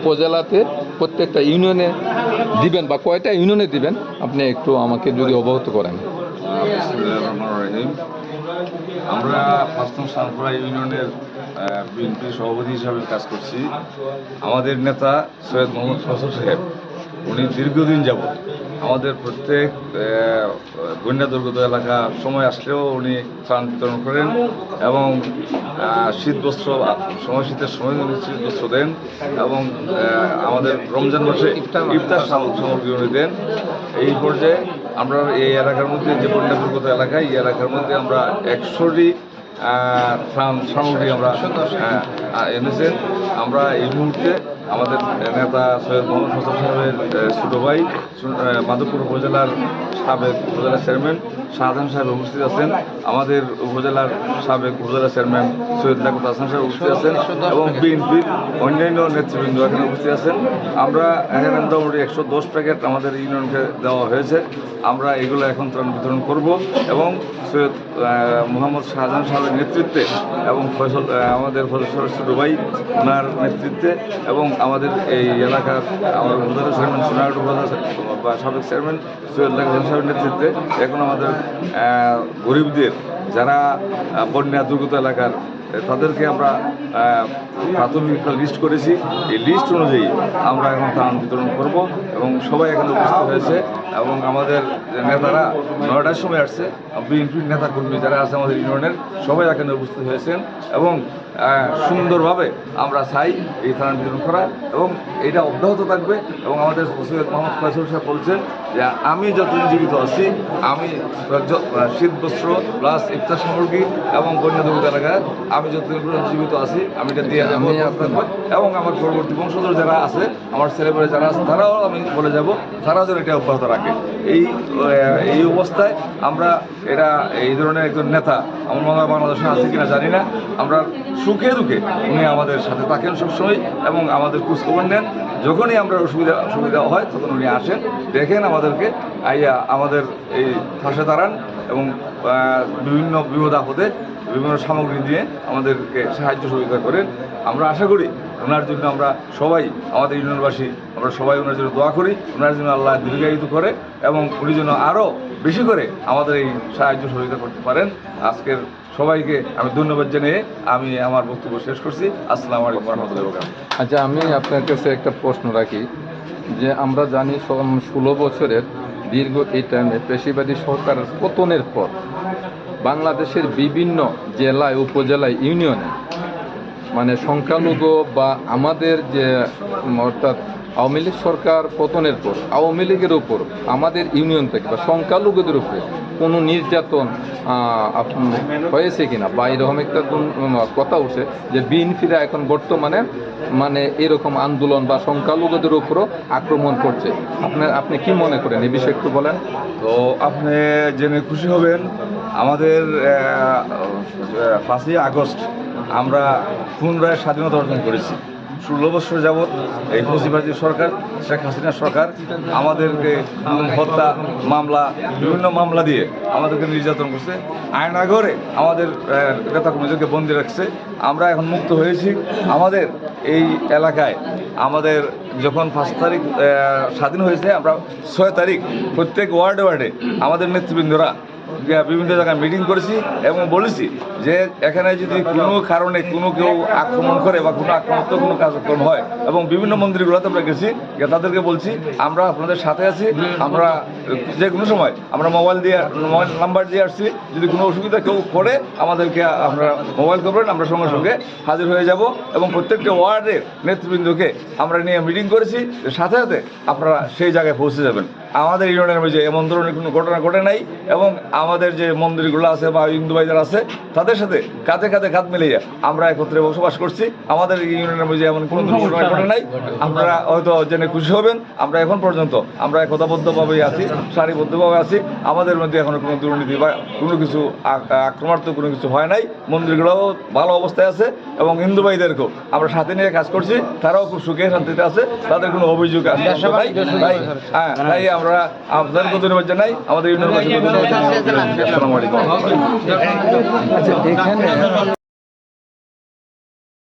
উপজেলাতে প্রত্যেকটা ইউনিয়নে দিবেন বা কয়টা ইউনিয়নে দিবেন আপনি একটু আমাকে যদি অবগত করেন। আমরা পাঁচতম সানপুরা ইউনিয়নের বিএনপি সভাপতি হিসাবে কাজ করছি। আমাদের নেতা সৈয়দ মোহাম্মদ ফজল সাহেব উনি দীর্ঘদিন যাবৎ আমাদের প্রত্যেক বন্যা দুর্গত এলাকা সময় আসলেও উনি ত্রাণ বিতরণ করেন এবং শীত বস্ত্র শীতের সময় উনি শীত বস্ত্র দেন এবং আমাদের রমজান মাসে ইফতার সামগ্রী উনি দেন। এই পর্যায়ে আমরা এই এলাকার মধ্যে যে বন্যা দুর্গত এলাকা এই এলাকার মধ্যে আমরা 100টি ত্রাণ সামগ্রী আমরা এনেছেন। আমরা এই মুহূর্তে আমাদের নেতা সৈয়দ মোহাম্মদ ফজল সাহেবের ছোটো ভাই মাধবপুর উপজেলার সাবেক উপজেলা চেয়ারম্যান শাহজাহান সাহেব উপস্থিত আছেন, আমাদের উপজেলার সাবেক উপজেলা চেয়ারম্যান সৈয়দ লাকুত হাসান সাহেব উপস্থিত আছেন এবং বিএনপির অন্যান্য নেতৃবৃন্দ এখানে উপস্থিত আছেন। আমরা এখানে মোটামুটি 110 প্যাকেট আমাদের ইউনিয়নকে দেওয়া হয়েছে। আমরা এগুলো এখন ত্রাণ বিতরণ করব এবং সৈয়দ মোহাম্মদ শাহজাহান সাহেবের নেতৃত্বে এবং আমাদের ফজল সাহেবের ছোটো ভাই ওনার নেতৃত্বে এবং আমাদের এই এলাকার আমার উপজেলা চেয়ারম্যান সোনারহাট উপজেলা বা সাবেক চেয়ারম্যান সৈয়দ লাকুত হাসান সাহেবের নেতৃত্বে এখন আমাদের গরিবদের যারা বন্যা দুর্গত এলাকার তাদেরকে আমরা প্রাথমিক একটা লিস্ট করেছি। এই লিস্ট অনুযায়ী আমরা এখন ত্রাণ বিতরণ করব এবং সবাই এখানে উপস্থিত হয়েছে এবং আমাদের নেতারা 9টার সময় আসছে। বিএনপির নেতাকর্মী যারা আছে আমাদের ইউনিয়নের সবাই এখানে উপস্থিত হয়েছেন এবং সুন্দরভাবে আমরা চাই এই ত্রাণ বিতরণ করা এবং এটা অব্যাহত থাকবে। এবং আমাদের সৈয়দ মোহাম্মদ ফজল সাহেব বলছেন যে আমি যতদিন জীবিত আছি আমি শীত বস্ত্র প্লাস ইফতার সামগ্রী এবং বন্যা দুর্গত এলাকায় আমি যতদিন পর্যন্ত জীবিত আছি আমি এটা দিয়ে যাবো এবং আমার পরবর্তী বংশধর যারা আছে আমার ছেলেমেয়ে যারা আছে তারাও আমি বলে যাব তারাও যেন এটা অব্যাহত রাখে। এই অবস্থায় আমরা এটা এই ধরনের একজন নেতা আমার মনে হয় বাংলাদেশে আছে কিনা জানি না, আমরা সুখে দুঃখে উনি আমাদের সাথে থাকেন সবসময় এবং আমাদের খোঁজখবর নেন। যখনই আমরা সুবিধা হয় তখন উনি আসেন, দেখেন আমাদেরকে, আইয়া আমাদের এই পাশে দাঁড়ান এবং বিভিন্ন বিপদ আপদে বিভিন্ন সামগ্রী দিয়ে আমাদেরকে সাহায্য সহযোগিতা করেন। আমরা আশা করি ওনার জন্য আমরা সবাই আমাদের ইউনিয়নবাসী আমরা সবাই ওনার জন্য দোয়া করি, ওনার জন্য আল্লাহ দীর্ঘায়িত করে এবং উনি যেন আরও বেশি করে আমাদের এই সাহায্য সহযোগিতা করতে পারেন। আজকের সবাইকে আমি ধন্যবাদ জানিয়ে আমি আমার বক্তব্য শেষ করছি। আসসালামু আলাইকুম ওয়া রাহমাতুল্লাহি ওয়া বারাকাতুহু। আচ্ছা, আমি আপনার কাছে একটা প্রশ্ন রাখি যে আমরা জানি 16 বছরের দীর্ঘ এই টাইমে পেশিবাদী সরকারের পতনের পর বাংলাদেশের বিভিন্ন জেলায় উপজেলায় ইউনিয়নে মানে সংখ্যালঘু বা আমাদের যে অর্থাৎ আওয়ামী লীগ সরকার পতনের পর আওয়ামী লীগের উপর আমাদের ইউনিয়ন থেকে বা সংখ্যালঘুদের উপরে কোনো নির্যাতন হয়েছে কিনা বা এরকম একটা কথা উঠছে যে বিএনপিরা এখন বর্তমানে মানে এরকম আন্দোলন বা সংখ্যালঘুদের উপরও আক্রমণ করছে। আপনি কি মনে করেন এই বিষয়ে একটু বলেন তো। আপনি জেনে খুশি হবেন আমাদের 5ই আগস্ট আমরা পুনরায় স্বাধীনতা অর্জন করেছি। 16 বছর যাবৎ এই ফ্যাসিবাদী সরকার শেখ হাসিনা সরকার আমাদেরকে হত্যা মামলা বিভিন্ন মামলা দিয়ে আমাদেরকে নির্যাতন করছে, আয়নাঘরে আমাদের নেতাকর্মীদেরকে বন্দী রাখছে। আমরা এখন মুক্ত হয়েছি। আমাদের এই এলাকায় আমাদের যখন 5 তারিখ স্বাধীন হয়েছে আমরা 6 তারিখ প্রত্যেক ওয়ার্ডে আমাদের নেতৃবৃন্দরা বিভিন্ন জায়গায় মিটিং করেছি এবং বলেছি যে এখানে যদি কোনো কারণে কোনো কেউ আক্রমণ করে বা কোনো আক্রমণাত্মক কোনো কার্যক্রম হয় এবং বিভিন্ন মন্দিরগুলোতে আমরা গেছি, তাদেরকে বলছি আমরা আপনাদের সাথে আছি। আমরা যে কোনো সময় আমরা মোবাইল নাম্বার দিয়ে আসছি, যদি কোনো অসুবিধা কেউ করে আমাদেরকে আপনারা মোবাইল করবেন, আমরা সঙ্গে সঙ্গে হাজির হয়ে যাব এবং প্রত্যেকটা ওয়ার্ডের নেতৃবৃন্দকে আমরা নিয়ে মিটিং করেছি, সাথে সাথে আপনারা সেই জায়গায় পৌঁছে যাবেন। আমাদের ইউনিয়নের মধ্যে এমন ধরনের কোনো ঘটনা ঘটে নাই এবং আমাদের যে মন্দিরগুলো আছে বা হিন্দু ভাই যারা আছে তাদের সাথে কাঁধে কাঁধে কাঁধ মিলিয়ে আমরা একত্রে বসবাস করছি। আমাদের ইউনিয়নের মধ্যে এমন কোনো দুর্ঘটনা ঘটে নাই। আপনারা হয়তো জেনে খুশি হবেন আমরা এখন পর্যন্ত আমরা একতাবদ্ধভাবেই আছি, সারিবদ্ধভাবে আছি। আমাদের মধ্যে এখনো কোনো দুর্নীতি বা কোনো কিছু আক্রমণাত্মক কোনো কিছু হয় নাই। মন্দিরগুলোও ভালো অবস্থায় আছে এবং হিন্দু ভাইদেরকেও আমরা সাথে নিয়ে কাজ করছি, তারাও খুব সুখে শান্তিতে আছে, তাদের কোনো অভিযোগ আছে তাই আমরা আপনাদেরকে ধন্যবাদ জানাই। আমাদের ইউনিয়নবাসীকে ধন্যবাদ জানাই। আসসালামু আলাইকুম। আচ্ছা, এখানে